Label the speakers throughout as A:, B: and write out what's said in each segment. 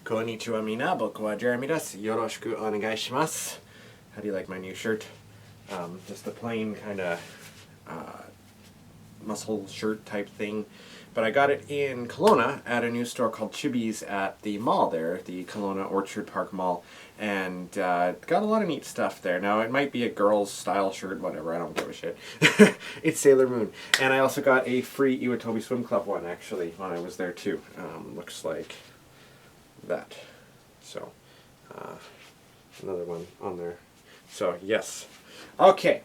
A: Konnichiwa mina, boku wa Jeremy desu. Yoroshiku onegai shimasu. How do you like my new shirt? Just a plain kind of muscle shirt type thing. But I got it in Kelowna at a new store called Chibi's at the mall there, the Kelowna Orchard Park Mall. And got a lot of neat stuff there. Now, it might be a girl's style shirt, whatever, I don't give a shit. It's Sailor Moon. And I also got a free Iwatobi Swim Club one, actually, when I was there too. Looks like that. So, another one on there. So, yes. Okay.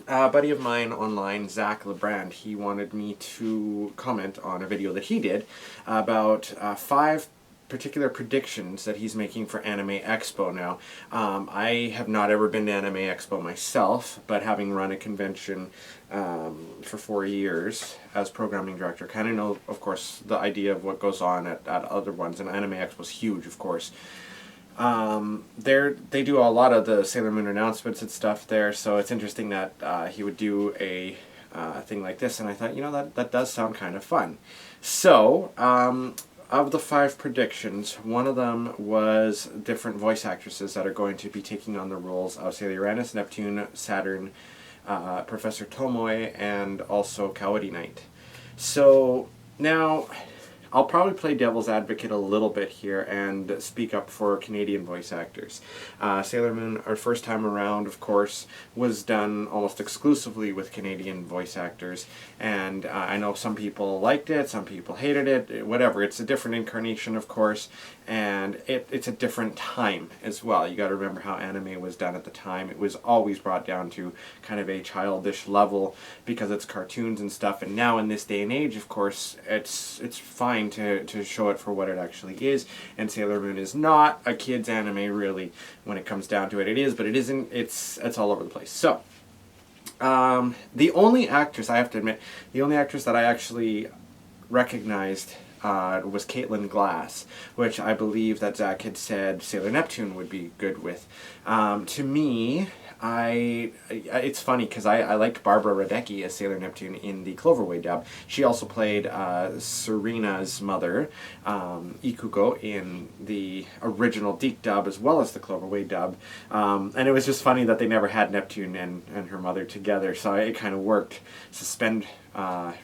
A: A buddy of mine online, Zac Lybrand, he wanted me to comment on a video that he did about 5 particular predictions that he's making for Anime Expo now. I have not ever been to Anime Expo myself, but having run a convention for 4 years as programming director, kind of know, of course, the idea of what goes on at other ones, and Anime Expo is huge, of course. They do a lot of the Sailor Moon announcements and stuff there, so it's interesting that he would do a thing like this, and I thought, you know, that does sound kind of fun. So, of the 5 predictions, one of them was different voice actresses that are going to be taking on the roles of Sailor Uranus, Neptune, Saturn, Professor Tomoe, and also Kaori Knight. So, now, I'll probably play devil's advocate a little bit here and speak up for Canadian voice actors. Sailor Moon, our first time around, of course, was done almost exclusively with Canadian voice actors, and I know some people liked it, some people hated it, whatever. It's a different incarnation, of course, and it's a different time as well. You got to remember how anime was done at the time. It was always brought down to kind of a childish level because it's cartoons and stuff, and now in this day and age, of course, it's fine to show it for what it actually is, and Sailor Moon is not a kid's anime really when it comes down to it. It is, but it isn't. It's all over the place. So, the only actress, I have to admit, the only actress that I actually recognized was Caitlin Glass, which I believe that Zac had said Sailor Neptune would be good with. To me, it's funny because I liked Barbara Radecki as Sailor Neptune in the Cloverway dub. She also played Serena's mother, Ikuko, in the original Deke dub as well as the Cloverway dub. And it was just funny that they never had Neptune and her mother together, so it kind of worked. Suspend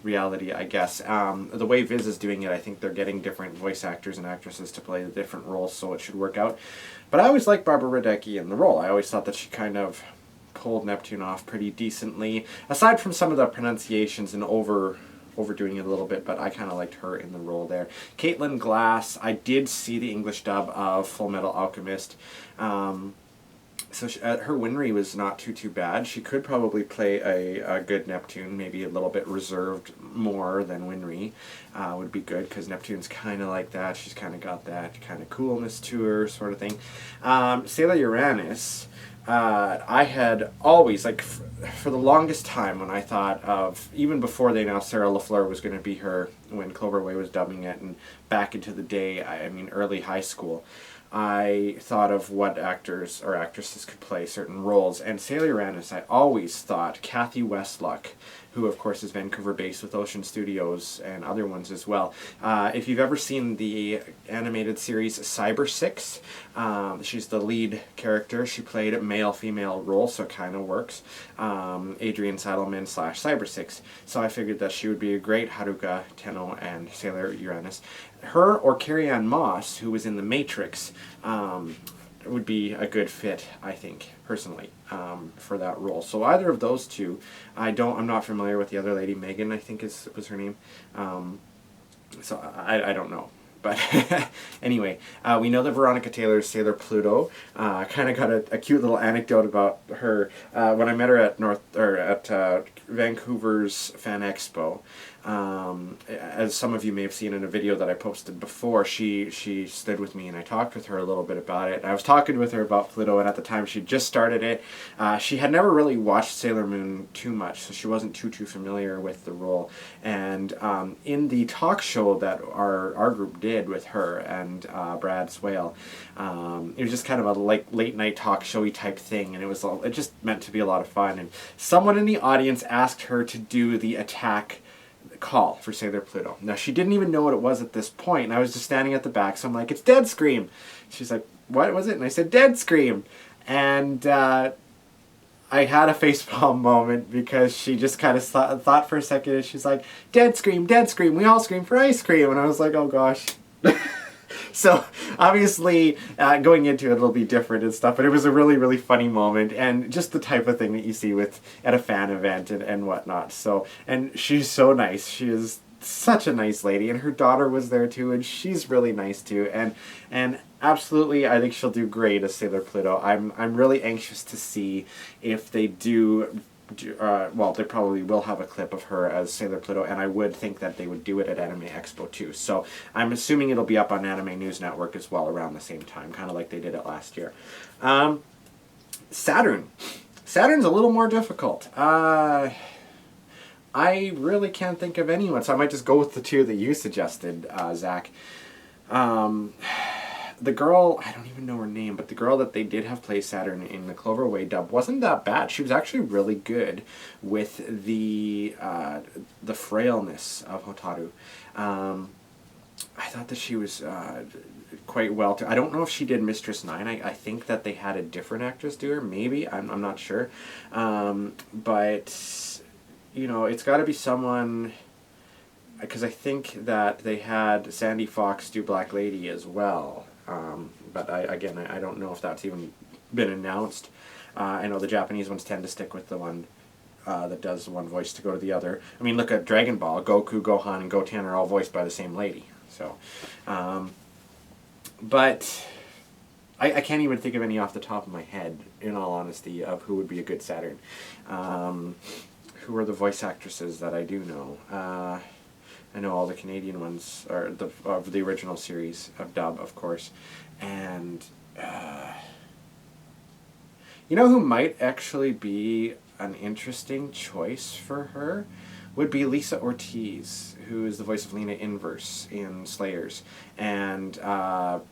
A: reality, I guess. The way Viz is doing it, I think they're getting different voice actors and actresses to play the different roles, so it should work out. But I always liked Barbara Radecki in the role. I always thought that she kind of pulled Neptune off pretty decently, aside from some of the pronunciations and overdoing it a little bit, but I kind of liked her in the role there. Caitlin Glass, I did see the English dub of Full Metal Alchemist. So her Winry was not too bad. She could probably play a good Neptune, maybe a little bit reserved more than Winry would be good, because Neptune's kind of like that. She's kind of got that kind of coolness to her sort of thing. Sailor Uranus, I had always, like, for the longest time when I thought of, even before they announced Sarah LaFleur was going to be her, when Cloverway was dubbing it, and back into the day, I mean early high school, I thought of what actors or actresses could play certain roles, and Sailor Uranus, I always thought Kathy Westluck, who of course is Vancouver-based with Ocean Studios and other ones as well. If you've ever seen the animated series Cyber 6, she's the lead character. She played a male-female role, so it kind of works. Adrian Saddleman / Cyber 6. So I figured that she would be a great Haruka, Tenno, and Sailor Uranus. Her or Carrie-Anne Moss, who was in The Matrix, would be a good fit, I think, personally, for that role. So either of those two. I'm not familiar with the other lady. Megan, I think was her name. So I don't know. But anyway, we know that Veronica Taylor's Sailor Pluto. Kind of got a cute little anecdote about her when I met her at Vancouver's Fan Expo. As some of you may have seen in a video that I posted before, she stood with me and I talked with her a little bit about it. I was talking with her about Pluto, and at the time she just started it. She had never really watched Sailor Moon too much, so she wasn't too familiar with the role. And in the talk show that our group did with her and Brad Swale, it was just kind of a late night talk showy type thing, and it just meant to be a lot of fun. And someone in the audience asked her to do the attack call for Sailor Pluto. Now, she didn't even know what it was at this point, and I was just standing at the back, so I'm like, it's Dead Scream. She's like, what was it? And I said, Dead Scream. And I had a facepalm moment because she just kind of thought for a second, and she's like, Dead Scream, we all scream for ice cream. And I was like, oh gosh. So, obviously, going into it, it'll be different and stuff, but it was a really, really funny moment, and just the type of thing that you see at a fan event and whatnot. So, and she's so nice. She is such a nice lady, and her daughter was there too, and she's really nice too, and absolutely, I think she'll do great as Sailor Pluto. I'm really anxious to see if they do. Well, they probably will have a clip of her as Sailor Pluto, and I would think that they would do it at Anime Expo too. So I'm assuming it'll be up on Anime News Network as well around the same time, kind of like they did it last year. Saturn. Saturn's a little more difficult. I really can't think of anyone, so I might just go with the two that you suggested, Zach. The girl, I don't even know her name, but the girl that they did have play Saturn in the Cloverway dub wasn't that bad. She was actually really good with the frailness of Hotaru. I thought that she was quite well. I don't know if she did Mistress 9. I think that they had a different actress do her. Maybe. I'm not sure. But, you know, it's got to be someone... Because I think that they had Sandy Fox do Black Lady as well. But I don't know if that's even been announced. I know the Japanese ones tend to stick with the one that does one voice to go to the other. I mean, look at Dragon Ball. Goku, Gohan, and Goten are all voiced by the same lady. So, but I can't even think of any off the top of my head, in all honesty, of who would be a good Saturn. Who are the voice actresses that I do know? I know all the Canadian ones, or of the original series of dub, of course. And, you know who might actually be an interesting choice for her? Would be Lisa Ortiz, who is the voice of Lena Inverse in Slayers. And, who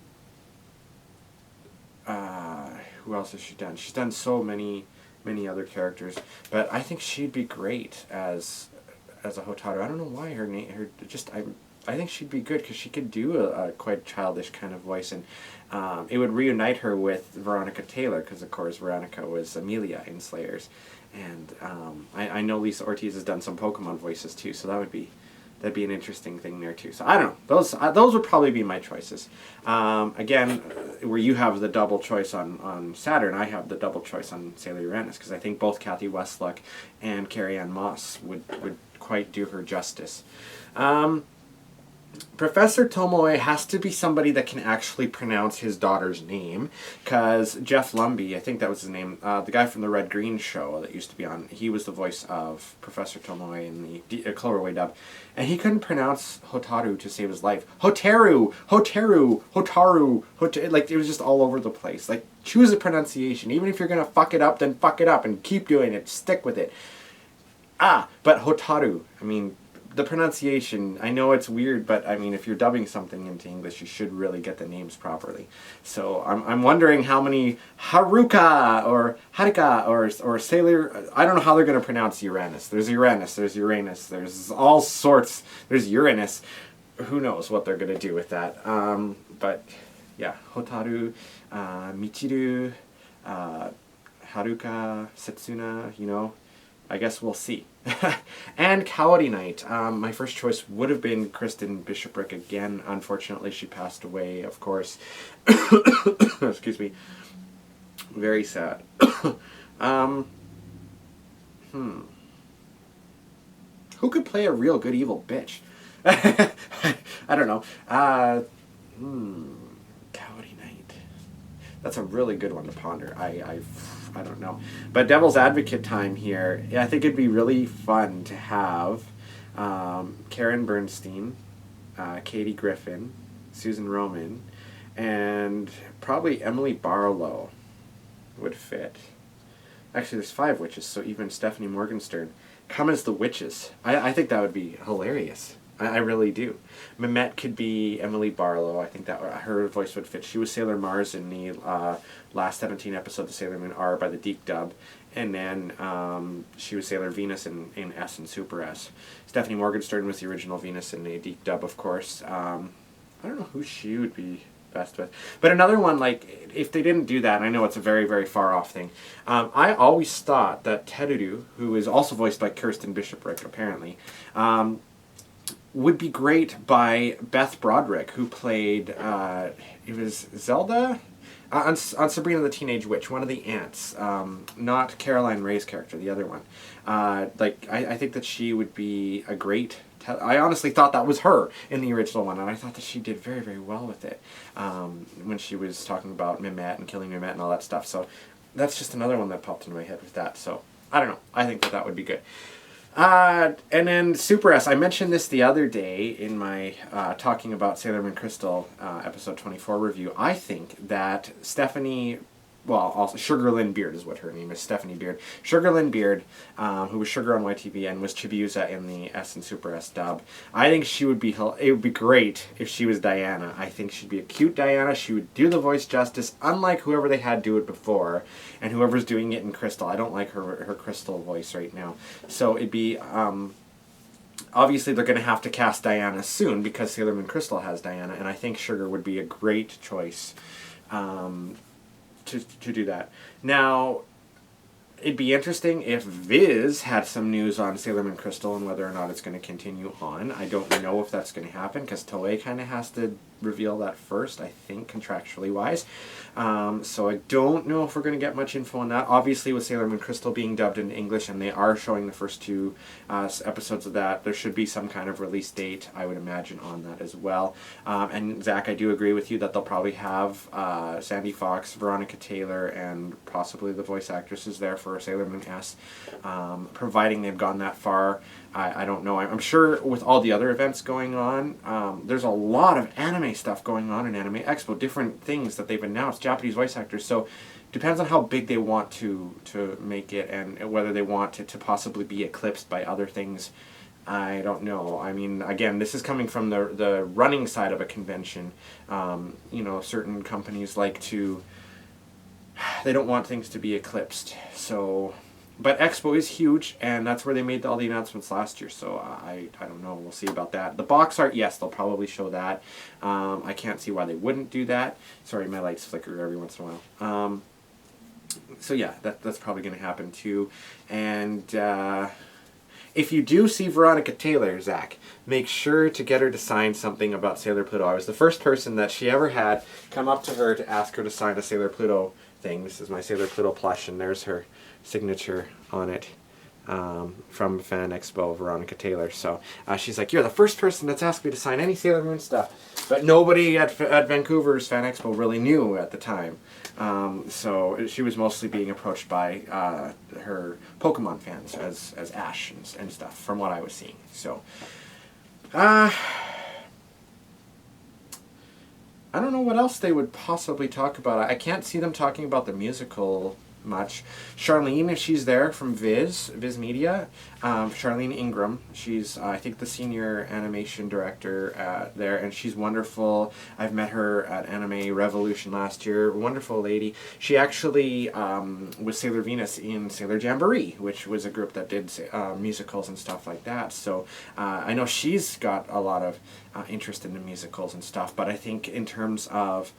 A: else has she done? She's done so many other characters. But I think she'd be great as a Hotaru. I don't know why I think she'd be good because she could do a quite childish kind of voice, and it would reunite her with Veronica Taylor, because of course Veronica was Amelia in Slayers, and I know Lisa Ortiz has done some Pokemon voices too, so that'd be an interesting thing there too. So I don't know, those would probably be my choices. Again, where you have the double choice on Saturn, I have the double choice on Sailor Uranus, because I think both Kathy Westluck and Carrie Ann Moss would quite do her justice. Professor Tomoe has to be somebody that can actually pronounce his daughter's name, because Jeff Lumby, I think that was his name, the guy from the Red Green show that used to be on, he was the voice of Professor Tomoe in the Cloverway dub, and he couldn't pronounce Hotaru to save his life. Hotaru, like, it was just all over the place. Like, choose a pronunciation. Even if you're gonna fuck it up, then fuck it up and keep doing it. Stick with it. But Hotaru, I mean, the pronunciation, I know it's weird, but I mean, if you're dubbing something into English, you should really get the names properly. So I'm wondering how many Haruka or Haruka or Sailor, I don't know how they're going to pronounce Uranus. There's Uranus, there's all sorts, there's Uranus. Who knows what they're going to do with that. But yeah, Hotaru, Michiru, Haruka, Setsuna, you know, I guess we'll see. And Kaori Knight. My first choice would have been Kristen Bishoprick again. Unfortunately, she passed away, of course. Excuse me. Very sad. Who could play a real good evil bitch? I don't know. Kaori Knight. That's a really good one to ponder. I don't know. But Devil's Advocate time here. Yeah, I think it'd be really fun to have Karen Bernstein, Katie Griffin, Susan Roman, and probably Emily Barlow would fit. Actually, there's 5 witches, so even Stephanie Morgenstern come as the witches. I think that would be hilarious. I really do. Mimette could be Emily Barlow. I think that her voice would fit. She was Sailor Mars in the last 17 episodes of Sailor Moon R by the Deke dub. And then she was Sailor Venus in S and Super S. Stephanie Morgenstern was the original Venus in the Deke dub, of course. I don't know who she would be best with. But another one, like, if they didn't do that, and I know it's a very, very far off thing, I always thought that Terudu, who is also voiced by Kirsten Bishoprick, apparently, would be great by Beth Broderick, who played, it was Zelda? On Sabrina the Teenage Witch, one of the aunts, not Caroline Ray's character, the other one. I think that she would be a great... I honestly thought that was her in the original one, and I thought that she did very, very well with it when she was talking about Mimette and killing Mimette and all that stuff. So that's just another one that popped into my head with that. So I don't know. I think that would be good. And then Super S. I mentioned this the other day in my talking about Sailor Moon Crystal episode 24 review. I think that Stephanie... Well, also Sugar Lynn Beard is what her name is, Stephanie Beard. Sugar Lynn Beard, who was Sugar on YTV and was Chibiusa in the S and Super S dub. I think she would be, it would be great if she was Diana. I think she'd be a cute Diana. She would do the voice justice, unlike whoever they had do it before, and whoever's doing it in Crystal. I don't like her Crystal voice right now. So it'd be, obviously they're going to have to cast Diana soon because Sailor Moon Crystal has Diana, and I think Sugar would be a great choice. To do that. Now, it'd be interesting if Viz had some news on Sailor Moon Crystal and whether or not it's going to continue on. I don't know if that's going to happen because Toei kind of has to reveal that first, I think, contractually wise. So I don't know if we're going to get much info on that. Obviously, with Sailor Moon Crystal being dubbed in English and they are showing the first two episodes of that, there should be some kind of release date, I would imagine, on that as well. And Zach, I do agree with you that they'll probably have Sandy Fox, Veronica Taylor, and possibly the voice actresses there for Sailor Moon S, providing they've gone that far. I don't know. I'm sure with all the other events going on, there's a lot of anime stuff going on in Anime Expo, different things that they've announced, Japanese voice actors. So depends on how big they want to make it and whether they want it to possibly be eclipsed by other things. I don't know. I mean, again, this is coming from the running side of a convention. You know, certain companies like to... They don't want things to be eclipsed. So... But Expo is huge, and that's where they made all the announcements last year, so I don't know. We'll see about that. The box art, yes, they'll probably show that. I can't see why they wouldn't do that. Sorry, my lights flicker every once in a while. So yeah, that's probably going to happen too. And if you do see Veronica Taylor, Zach, make sure to get her to sign something about Sailor Pluto. I was the first person that she ever had come up to her to ask her to sign a Sailor Pluto thing. This is my Sailor Pluto plush, and there's her signature on it from Fan Expo, Veronica Taylor. So she's like, you're the first person that's asked me to sign any Sailor Moon stuff. But nobody at Vancouver's Fan Expo really knew at the time. So she was mostly being approached by her Pokemon fans as Ash and stuff, from what I was seeing. So I don't know what else they would possibly talk about. I can't see them talking about the musical much. Charlene, if she's there from Viz Media, Charlene Ingram, she's I think the senior animation director there, and she's wonderful. I've met her at Anime Revolution last year. Wonderful lady. She actually was Sailor Venus in Sailor Jamboree, which was a group that did musicals and stuff like that. So I know she's got a lot of interest in the musicals and stuff, but I think in terms of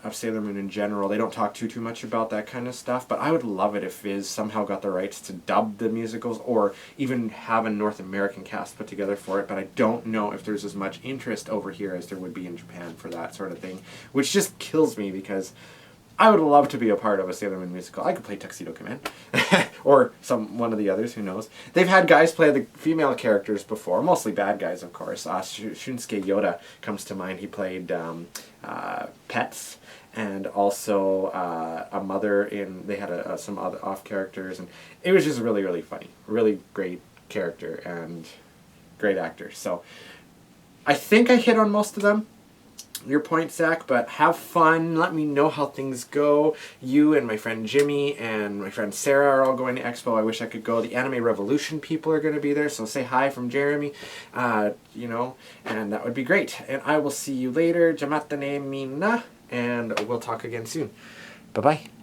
A: Sailor Moon in general, they don't talk too much about that kind of stuff, but I would love it if Viz somehow got the rights to dub the musicals or even have a North American cast put together for it, but I don't know if there's as much interest over here as there would be in Japan for that sort of thing, which just kills me because I would love to be a part of a Sailor Moon musical. I could play Tuxedo Command, or one of the others, who knows. They've had guys play the female characters before, mostly bad guys, of course. Shunsuke Yoda comes to mind. He played Pets, and also a mother in, they had some other off characters, and it was just really, really funny. Really great character and great actor. So I think I hit on most of them. your point, Zach, but have fun. Let me know how things go. You and my friend Jimmy and my friend Sarah are all going to Expo. I wish I could go. The Anime Revolution people are going to be there, so say hi from Jeremy, you know, and that would be great. And I will see you later. Jamatane minna, and we'll talk again soon. Bye-bye.